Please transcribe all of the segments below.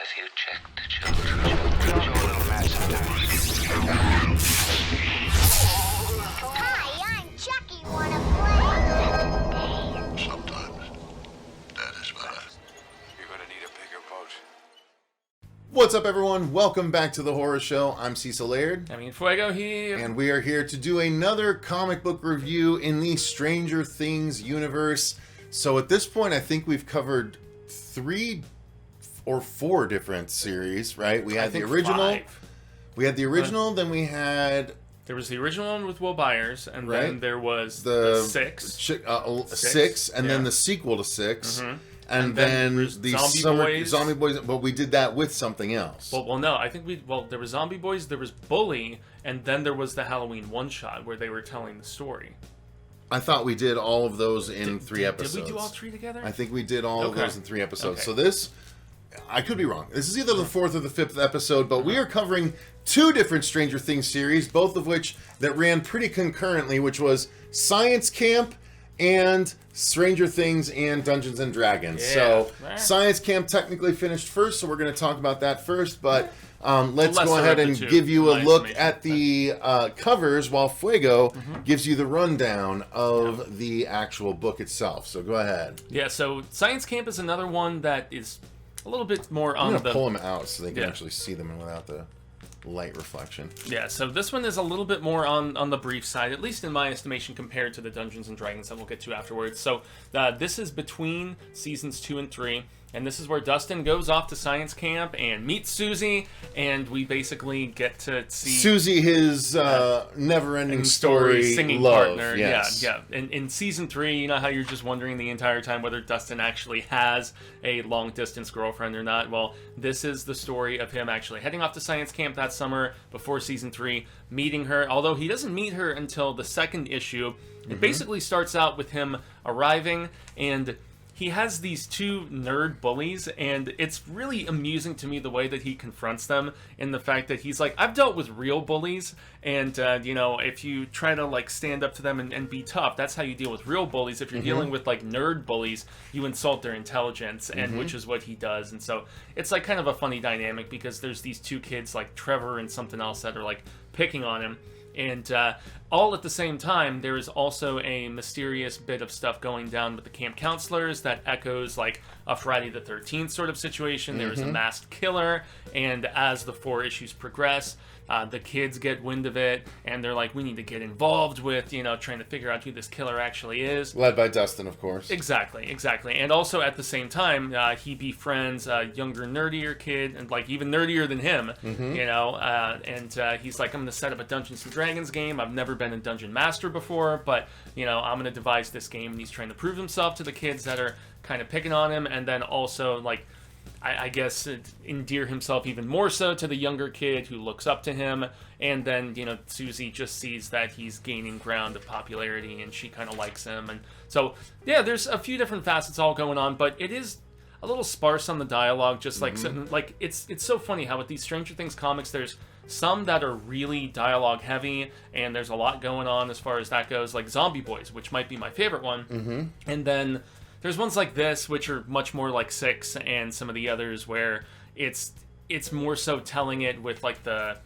Have you checked the children? Hi, I'm Chucky. Wanna play? Sometimes that is better. You're gonna need a bigger boat. What's up, everyone? Welcome back to the Horror Show. I'm Cecil Laird. Fuego here. And we are here to do another comic book review in the Stranger Things universe. So at this point, I think we've covered 3 or 4 different series, right? We had the original. 5. We had the original, then we had... There was the original one with Will Byers, and Right. then there was the 6. 6, and then the sequel to 6. Mm-hmm. And then the Zombie Boys, but we did that with something else. Well, no, I think there was Zombie Boys, there was Bully, and then there was the Halloween one-shot where they were telling the story. I thought we did all of those in 3 episodes. Did we do all 3 together? I think we did all of those in 3 episodes. Okay. So this, I could be wrong. This is either the 4th or the 5th episode, but we are covering 2 different Stranger Things series, both of which that ran pretty concurrently, which was Science Camp and Stranger Things and Dungeons and Dragons. Yeah. So Science Camp technically finished first, so we're going to talk about that first, but let's go ahead and give you a look at the covers while Fuego gives you the rundown of the actual book itself. So go ahead. Yeah, so Science Camp is another one that is a little bit more on I'm the... going to pull them out so they can actually see them without the light reflection. Yeah, so this one is a little bit more on the brief side, at least in my estimation, compared to the Dungeons and Dragons that we'll get to afterwards. So this is between seasons 2 and 3, and this is where Dustin goes off to science camp and meets Susie, and we basically get to see Susie, his never-ending story singing love. partner. Yes. Yeah. In season 3, you know how you're just wondering the entire time whether Dustin actually has a long-distance girlfriend or not? Well, this is the story of him actually heading off to science camp that summer before season 3, meeting her, although he doesn't meet her until the 2nd issue. It basically starts out with him arriving, and he has these 2 nerd bullies, and it's really amusing to me the way that he confronts them, in the fact that he's like, I've dealt with real bullies, and if you try to like stand up to them and be tough, that's how you deal with real bullies. If you're dealing with like nerd bullies, you insult their intelligence, and which is what he does. And so it's like kind of a funny dynamic, because there's these 2 kids like Trevor and something else that are like picking on him. And all at the same time, there is also a mysterious bit of stuff going down with the camp counselors that echoes like a Friday the 13th sort of situation. There is a masked killer, and as the 4 issues progress, the kids get wind of it, and they're like, we need to get involved with, trying to figure out who this killer actually is. Led by Dustin, of course. Exactly. And also at the same time, he befriends a younger, nerdier kid, and like even nerdier than him, and he's like, I'm going to set up a Dungeons and Dragons game. I've never been a Dungeon Master before, but, I'm going to devise this game, and he's trying to prove himself to the kids that are kind of picking on him, and then also, like, I guess endear himself even more so to the younger kid who looks up to him. And then, Susie just sees that he's gaining ground of popularity, and she kind of likes him. And so, yeah, there's a few different facets all going on, but it is a little sparse on the dialogue. Just like, it's so funny how with these Stranger Things comics, there's some that are really dialogue heavy, and there's a lot going on as far as that goes, like Zombie Boys, which might be my favorite one. And then there's ones like this, which are much more like 6, and some of the others where it's more so telling it with like the...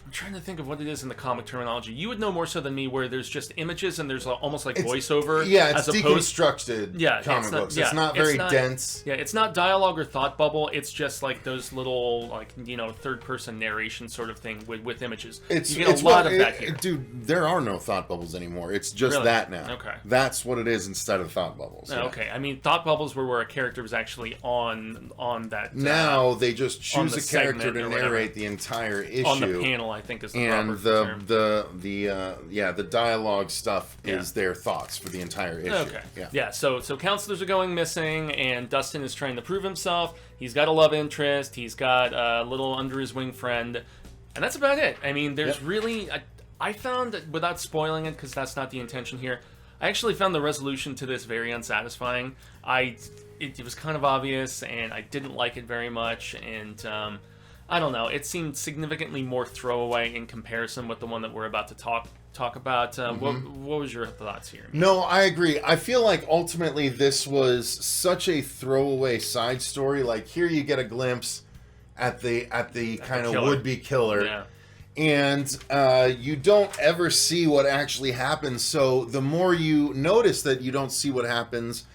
I'm trying to think of what it is in the comic terminology. You would know more so than me, where there's just images and there's almost like voiceover. Yeah, it's as opposed, deconstructed comic books. It's not very dense. Yeah, it's not dialogue or thought bubble. It's just like those little, like, third-person narration sort of thing with images. You get a lot of that here. Dude, there are no thought bubbles anymore. It's just that now. Okay. That's what it is instead of thought bubbles. Yeah. Okay. I mean, thought bubbles were where a character was actually on that. Now they just choose a character to narrate the entire issue. On the panel, I think is the proper term. The dialogue stuff is their thoughts for the entire issue. Okay. Yeah. So counselors are going missing, and Dustin is trying to prove himself. He's got a love interest. He's got a little under his wing friend, and that's about it. I mean, there's really... I found, without spoiling it, because that's not the intention here, I actually found the resolution to this very unsatisfying. It was kind of obvious, and I didn't like it very much, and I don't know. It seemed significantly more throwaway in comparison with the one that we're about to talk about. What was your thoughts here? No, I agree. I feel like ultimately this was such a throwaway side story. Like here you get a glimpse at the kind of would-be killer. Yeah. And you don't ever see what actually happens. So the more you notice that you don't see what happens,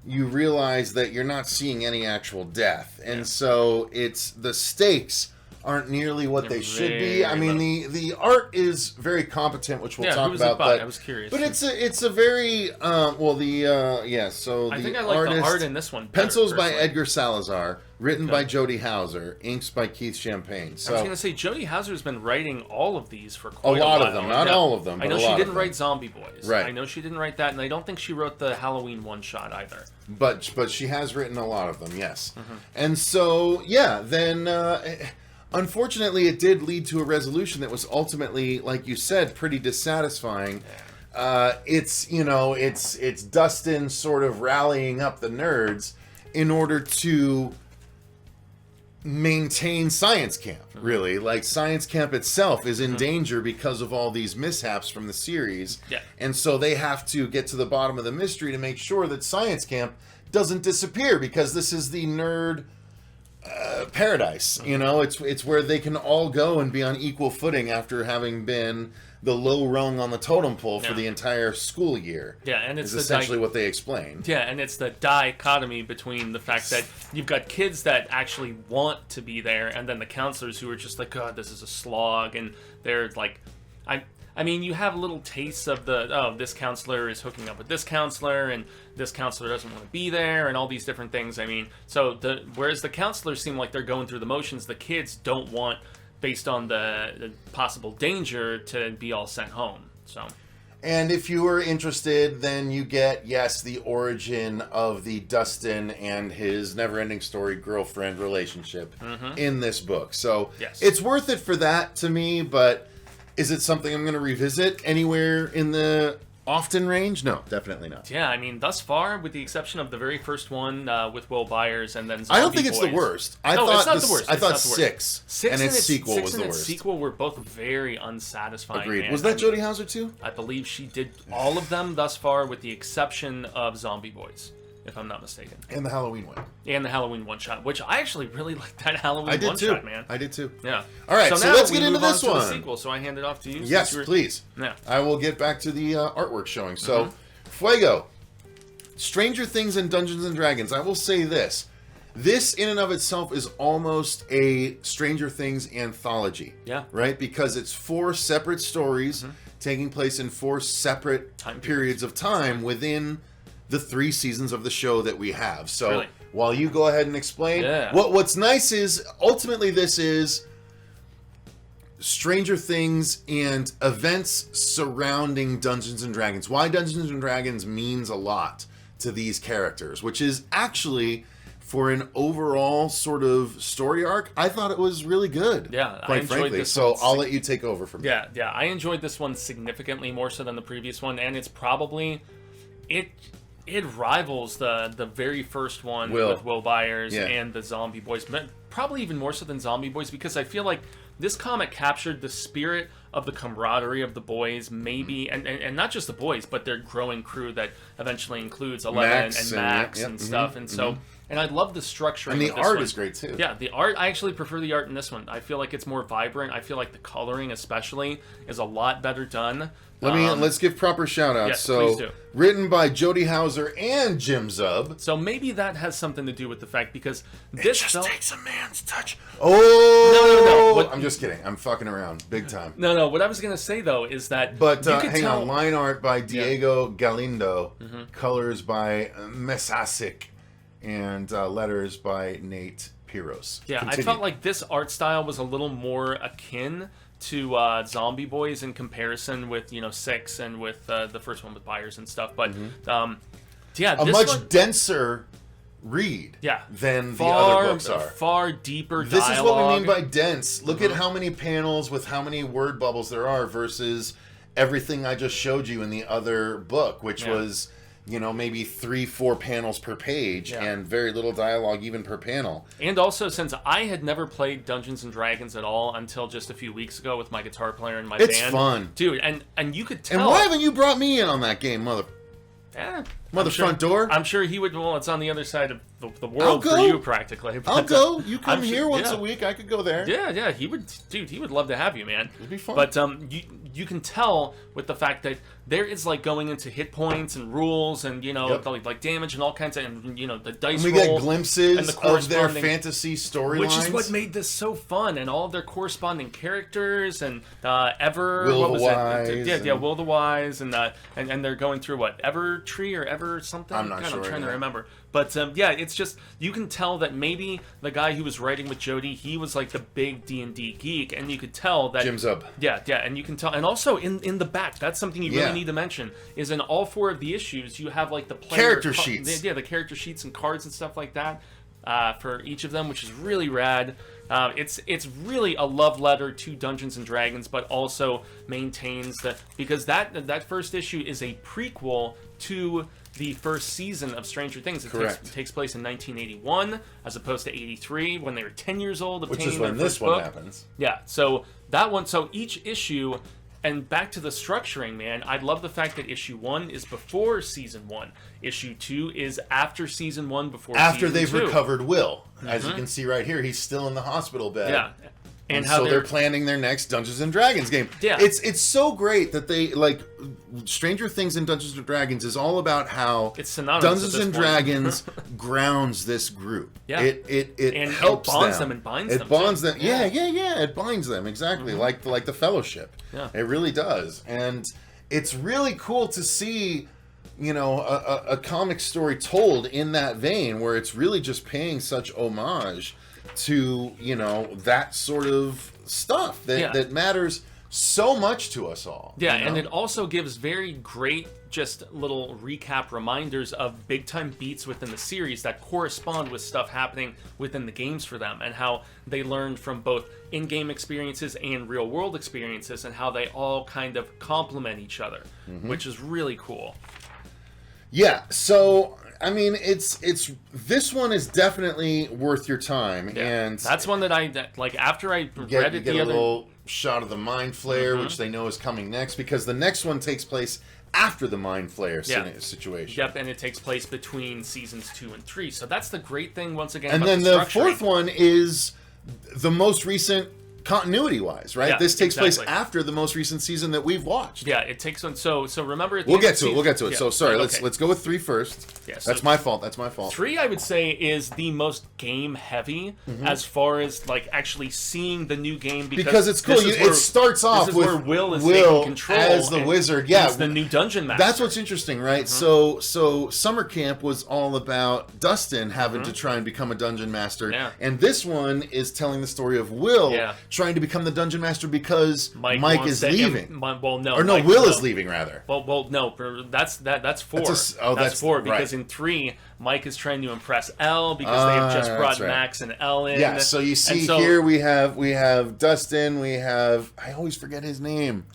you realize that you're not seeing any actual death. And so it's the stakes aren't nearly what they should be. I mean, the art is very competent, which we'll talk about. But I was curious. But it's a very so I think the I like artist, the art in this one better, pencils by personally. Edgar Salazar, written by Jody Hauser, inks by Keith Champagne. So I was going to say, Jody Hauser's been writing all of these for a quite a lot while. of them, not all of them. But I know a she lot didn't of write them. Zombie Boys. Right. I know she didn't write that, and I don't think she wrote the Halloween one-shot either. But she has written a lot of them, yes. Mm-hmm. And so then. Unfortunately, it did lead to a resolution that was ultimately, like you said, pretty dissatisfying. It's Dustin sort of rallying up the nerds in order to maintain science camp, really. Like, science camp itself is in danger because of all these mishaps from the series. Yeah. And so they have to get to the bottom of the mystery to make sure that science camp doesn't disappear, because this is the nerd paradise. It's where they can all go and be on equal footing after having been the low rung on the totem pole for the entire school year. Yeah, and it's essentially what they explained. Yeah, and it's the dichotomy between the fact that you've got kids that actually want to be there, and then the counselors who are just like, God, this is a slog, and they're like, I mean, you have little tastes of this counselor is hooking up with this counselor, and this counselor doesn't want to be there, and all these different things. I mean, whereas the counselors seem like they're going through the motions, the kids don't want, based on the possible danger, to be all sent home. So. And if you are interested, then you get, the origin of the Dustin and his never-ending story girlfriend relationship in this book. So it's worth it for that to me, but is it something I'm going to revisit anywhere in the often range? No, definitely not. Yeah, I mean, thus far, with the exception of the very first one with Will Byers and then Zombie I don't think it's Boys. the worst. It's not the worst. I thought It's not the worst. 6 and its sequel was the its worst. sequel were both very unsatisfying. Agreed. Man. Was that Jody Hauser too? I believe she did all of them thus far, with the exception of Zombie Boys, if I'm not mistaken. And the Halloween one. And the Halloween one-shot, which I actually really like that Halloween I did one-shot, too. man. I did too. Yeah. All right, so now let's we get into move on this to the one. sequel, so I hand it off to you. Yes, please. Yeah. I will get back to the artwork showing. So, Fuego, Stranger Things and Dungeons and Dragons. I will say this. This, in and of itself, is almost a Stranger Things anthology. Yeah. Right? Because it's 4 separate stories taking place in 4 separate periods of time within the 3 seasons of the show that we have. So, Really? while you go ahead and explain, Yeah. what's nice is, ultimately, this is Stranger Things and events surrounding Dungeons and Dragons. Why Dungeons and Dragons means a lot to these characters, which is actually, for an overall sort of story arc, I thought it was really good. Yeah, I quite enjoyed frankly. this So one. I'll let you take over from here. Yeah, I enjoyed this one significantly more so than the previous one, and it's probably it rivals the very first one with Will Byers and the Zombie Boys, but probably even more so than Zombie Boys, because I feel like this comic captured the spirit of the camaraderie of the boys, maybe, and not just the boys, but their growing crew that eventually includes Eleven and Max and stuff, and so. And I love the structuring. And the of this art one. is great too. Yeah, the art. I actually prefer the art in this one. I feel like it's more vibrant. I feel like the coloring, especially, is a lot better done. Let's give proper shout outs. Yes, so, please do. Written by Jody Hauser and Jim Zub. So maybe that has something to do with the fact, because this takes a man's touch. Oh, No. I'm just kidding. I'm fucking around, big time. No. What I was gonna say though is that, But you could hang tell, on, line art by Diego Galindo, colors by Mesasic, and letters by Nate Piros. Yeah, Continue. I felt like this art style was a little more akin to Zombie Boys in comparison with 6 and with the first one with Byers and stuff. But yeah, a this much one, denser read than the other books are. Far deeper This dialogue. is what we mean by dense. Look at how many panels with how many word bubbles there are versus everything I just showed you in the other book, which was maybe 3-4 panels per page, Yeah. and very little dialogue even per panel. And also, since I had never played Dungeons and Dragons at all until just a few weeks ago with my guitar player in my band. It's fun. Dude, and you could tell... And why haven't you brought me in on that game, mother front door? I'm sure he would... Well, it's on the other side of the world for you, practically. I'll But, go. You come I'm here sure- once yeah. a week. I could go there. Yeah, he would, dude. He would love to have you, man. It'd be fun. But you can tell with the fact that there is like going into hit points and rules and Yep. like damage and all kinds of and the dice And we roll get glimpses and the of their corresponding- fantasy storylines. which is what made this so fun, and all of their corresponding characters and Ever Will what the was Wise it? Yeah, and- Will the Wise and they're going through what Ever Tree or Ever something. I'm not God, sure I'm trying to either. remember. But yeah, it's just you can tell that maybe the guy who was writing with Jody, he was like the big D&D geek, and you could tell that Jim's up. Yeah, and you can tell, and also in the back, that's something you Yeah. really need to mention. Is in all 4 of the issues, you have like the player Character sheets. Yeah, the character sheets and cards and stuff like that for each of them, which is really rad. It's really a love letter to Dungeons and Dragons, but also maintains because that first issue is a prequel to the first season of Stranger Things. It takes place in 1981 as opposed to 83 when they were 10 years old. Which is obtaining when their this first one book. happens. Yeah, so that one, so each issue, and back to the structuring, man, I love the fact that issue 1 is before season 1. Issue 2 is after season 1, before After season they've 2. recovered Will. As you can see right here, he's still in the hospital bed. Yeah. And how so they're planning their next Dungeons and Dragons game. Yeah. It's so great that they Stranger Things and Dungeons and Dragons is all about how It's synonymous Dungeons at this and point. Dragons grounds this group. Yeah. It And helps it bonds them and binds it them, bonds too. them. Yeah. It binds them exactly like the Fellowship. Yeah. It really does, and it's really cool to see. A comic story told in that vein where it's really just paying such homage to that sort of stuff that matters so much to us all. Yeah, and it also gives very great just little recap reminders of big time beats within the series that correspond with stuff happening within the games for them, and how they learned from both in-game experiences and real-world experiences, and how they all kind of complement each other, which is really cool. Yeah, so I mean, it's this one is definitely worth your time, and That's one that after I you read it get the a other. little shot of the Mind Flayer, which they know is coming next, because the next one takes place after the Mind Flayer situation. Yep, and it takes place between seasons 2 and 3. So that's the great thing once again. And about then the structuring. fourth one is the most recent continuity-wise, right? Yeah, This takes place exactly. after the most recent season that we've watched. Yeah, it takes one. So remember. At the We'll end get of to it. We'll get to it. yeah, So sorry. yeah, Let's go with 3 first. Yeah, so That's my fault. 3, I would say, is the most game heavy as far as actually seeing the new game, Because it's cool. this is where- It starts off this is with where Will is taking control as the and wizard. Yeah, he's the new dungeon master. That's what's interesting, right? So summer camp was all about Dustin having to try and become a dungeon master, Yeah. and this one is telling the story of Will trying to become the dungeon master because Mike wants is to leaving. well, no, Or no, Mike- Will no. is leaving rather. Well, no, that's 4. That's that's 4 because right. in 3, Mike is trying to impress Elle because they have just brought that's right. Max and Elle in. Yeah, so you see And so- here we have Dustin, we have I always forget his name.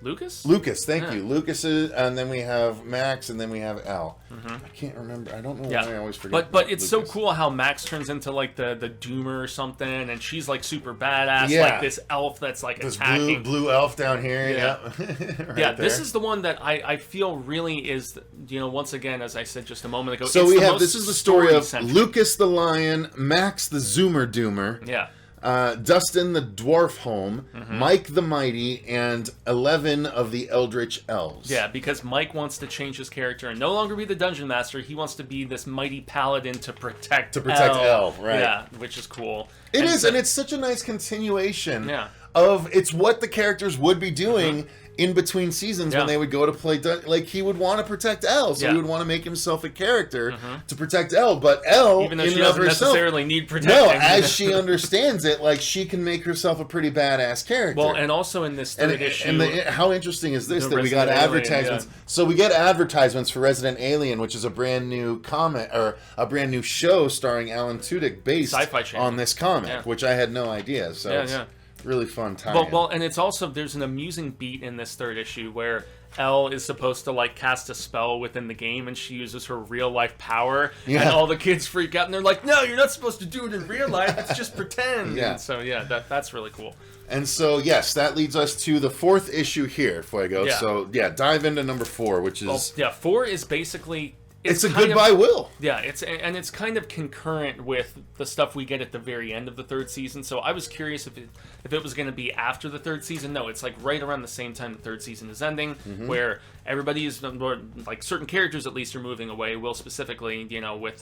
Lucas. Thank you. Lucas is, and then we have Max, and then we have Al. I can't remember. I don't know why I always forget. But it's Lucas. so cool how Max turns into the Doomer or something, and she's super badass, Yeah. like this elf that's This attacking. blue elf down here. Yeah. Right Yeah, this there. is the one that I feel really is, once again, as I said just a moment ago. So it's we the have most this is the story of story-centric. Lucas the lion, Max the Zoomer Doomer, Yeah. Dustin the dwarf home, Mike the mighty, and 11 of the eldritch elves. Yeah, because Mike wants to change his character and no longer be the dungeon master. He wants to be this mighty paladin to protect Elle. Right. Yeah, which is cool. It is, so- and it's such a nice continuation Yeah. of it's what the characters would be doing in between seasons Yeah. when they would go to play. He would want to protect Elle, so Yeah. he would want to make himself a character to protect Elle. But Elle, even though in she and of doesn't herself, necessarily need protecting. no, as she understands it, she can make herself a pretty badass character. Well, and also in this third issue, how interesting is this the that we got Resident Alien, advertisements? yeah. So we get advertisements for Resident Alien, which is a brand new comic or a brand new show starring Alan Tudyk based Sci-Fi Channel. on this comic, Yeah. which I had no idea. So Yeah, it's yeah. really fun time. Well, and it's also there's an amusing beat in this third issue where Elle is supposed to like cast a spell within the game, and she uses her real life power, Yeah. and all the kids freak out, and they're like, "No, you're not supposed to do it in real life. It's just pretend." Yeah. And so yeah, that's really cool. And so, yes, that leads us to the 4th issue here, Fuego. Yeah. So, yeah, dive into number 4, which is... Well, yeah, 4 is basically it's a kind of- goodbye Will. Yeah, it's kind of concurrent with the stuff we get at the very end of the 3rd season. So I was curious if it was going to be after the 3rd season. No, it's like right around the same time the 3rd season is ending, where everybody is like certain characters at least are moving away. Will specifically, with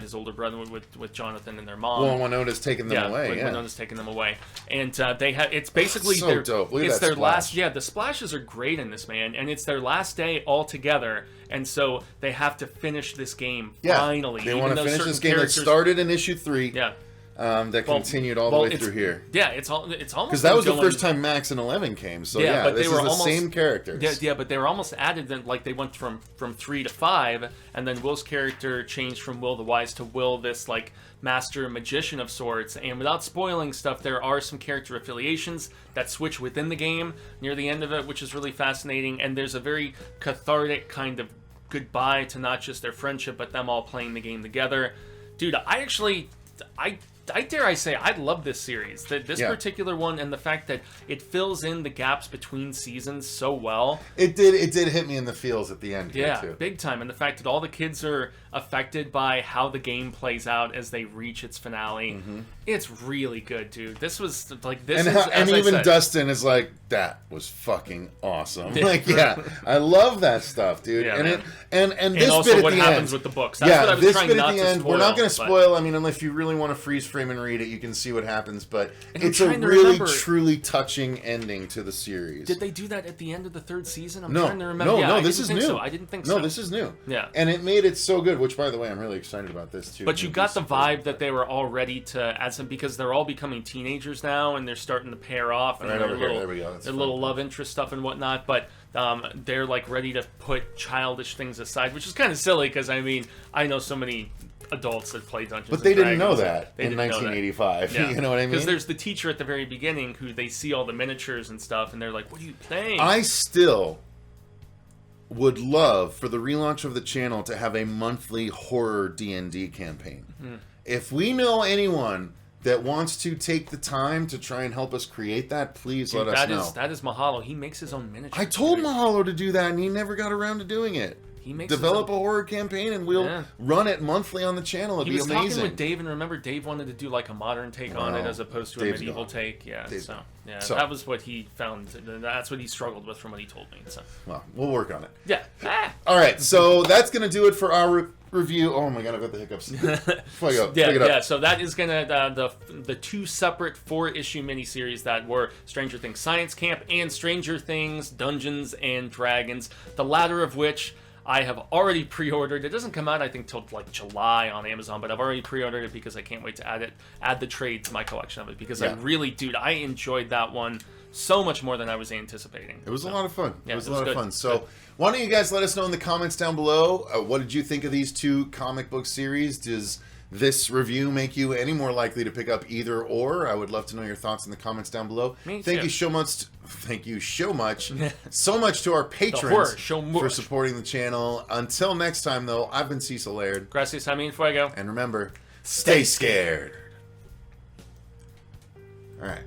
his older brother with Jonathan and their mom. Well, Winona's taking them away. Yeah, Winona's taking them away, and they have. It's basically so their dope. Look at it's that their splash. last. Yeah, the splashes are great in this, man, and it's their last day all together. And so they have to finish this game finally. They even want to though finish certain this game that characters- started in issue 3. Yeah, That continued all the way through here. Yeah, it's almost Because that was the first time Max and 11 came. So yeah, but this they is were the almost, same characters. Yeah, but they were almost added. Then, like they went from 3 to 5, and then Will's character changed from Will the Wise to Will, this like master magician of sorts. And without spoiling stuff, there are some character affiliations that switch within the game near the end of it, which is really fascinating. And there's a very cathartic kind of goodbye to not just their friendship, but them all playing the game together. Dude, I dare I say, I love this series. This particular one, and the fact that it fills in the gaps between seasons so well. It did hit me in the feels at the end here, Yeah, too. big time. And the fact that all the kids are affected by how the game plays out as they reach its finale. It's really good, dude. This was, like, this is, And as I even said, Dustin is like, that was fucking awesome. Like, I love that stuff, dude. Yeah, and man. and this also bit at what the happens end, with the books. That's what I was this trying bit not at the to end, spoil. we're not going to but- spoil. I mean, unless you really want to freeze frame and read it, you can see what happens. But And I'm it's a trying to really, remember- truly touching ending to the series. Did they do that at the end of the 3rd season? I'm No, trying to remember. Yeah, no, I this didn't is think new. So. I didn't think so. No, this is new. Yeah. And it made it so good, which, by the way, I'm really excited about this, too. But you got the vibe that they were all ready to add some, because they're all becoming teenagers now, and they're starting to pair off, and Right their over here, little, there we go, that's their fun. little love interest stuff and whatnot. But they're like ready to put childish things aside, which is kind of silly, because I mean, I know so many adults that play Dungeons. But they and didn't know Dragons. that They in didn't know that. 1985. Yeah. You know what I mean? Because there's the teacher at the very beginning who they see all the miniatures and stuff, and they're like, "What are you playing?" I still would love for the relaunch of the channel to have a monthly horror D&D campaign. If we know anyone that wants to take the time to try and help us create that, please Dude, let us know. that is Mahalo. He makes his own miniatures. I told dude. Mahalo to do that, and he never got around to doing it. He makes Develop his a horror campaign, and we'll Yeah. run it monthly on the channel. It'd He be was amazing. talking with Dave, and remember, Dave wanted to do like a modern take on it Well, as opposed to Dave's a medieval gone. take. Yeah, Dave's so gone. yeah, So- that was what he found. That's what he struggled with from what he told me. So Well, we'll work on it. yeah. All right, so that's going to do it for our review. Oh my god, I've got the hiccups. Fuego, Yeah, pick it up. yeah. So that is gonna the 2 separate 4-issue miniseries that were Stranger Things Science Camp and Stranger Things Dungeons and Dragons. The latter of which I have already pre-ordered. It doesn't come out, I think, till like July on Amazon, but I've already pre-ordered it because I can't wait to add the trade to my collection of it, because I Yeah. really, dude, I enjoyed that one so much more than I was anticipating. It was a lot of fun. Yeah, it was it a was lot of good. fun. So, why don't you guys let us know in the comments down below? What did you think of these 2 comic book series? Does this review make you any more likely to pick up either or? I would love to know your thoughts in the comments down below. Me Thank too. you so much. Thank you so much. So much to our horror patrons show for much. supporting the channel. Until next time, though, I've been Cecil Laird. Gracias, Jaime and Fuego. And remember, stay scared. All right.